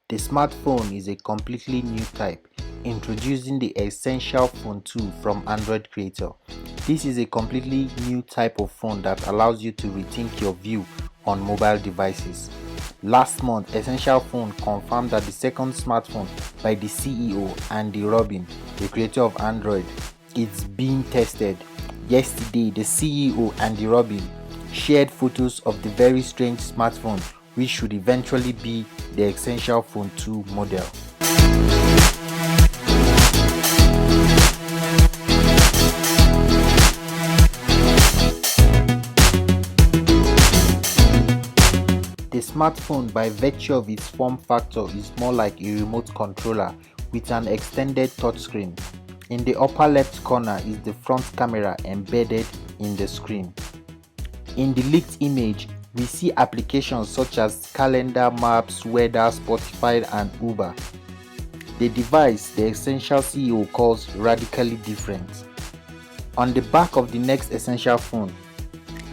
The smartphone is a completely new type, introducing the Essential Phone 2 from Android creator. This is a completely new type of phone that allows you to rethink your view on mobile devices. Last month, Essential Phone confirmed that the second smartphone by the CEO Andy Rubin, the creator of Android, is being tested. Yesterday, the CEO Andy Rubin shared photos of the very strange smartphone which should eventually be the Essential Phone 2 model. The smartphone, by virtue of its form factor, is more like a remote controller with an extended touchscreen. In the upper left corner is the front camera embedded in the screen. In the leaked image, we see applications such as calendar, maps, weather, Spotify, and Uber. The device, the Essential CEO calls radically different. On the back of the next Essential phone,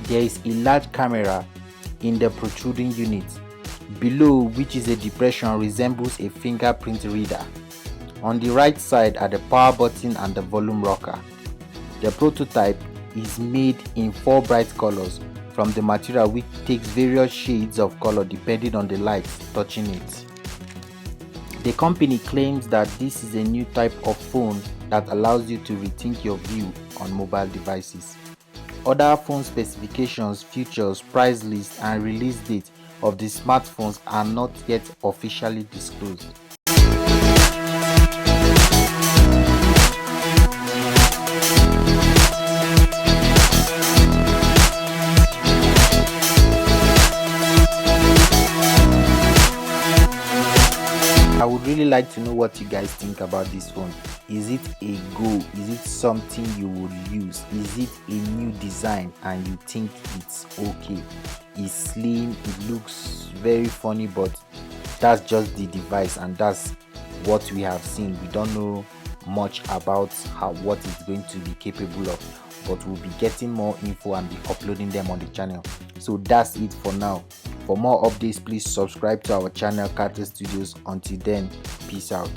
there is a large camera in the protruding unit. Below, which is a depression, resembles a fingerprint reader. On the right side are the power button and the volume rocker. The prototype is made in 4 bright colors from the material, which takes various shades of color depending on the light touching it. The company claims that this is a new type of phone that allows you to rethink your view on mobile devices. Other phone specifications, features, price list, and release date of the smartphones are not yet officially disclosed. I would really like to know what you guys think about this phone. Is it a go? Is it something you would use? Is it a new design and you think it's okay? It's slim, it looks very funny, but that's just the device and that's what we have seen. We don't know much about what it's going to be capable of, but we'll be getting more info and be uploading them on the channel. So that's it for now. For more updates, please subscribe to our channel, Katha Studios. Until then, peace out.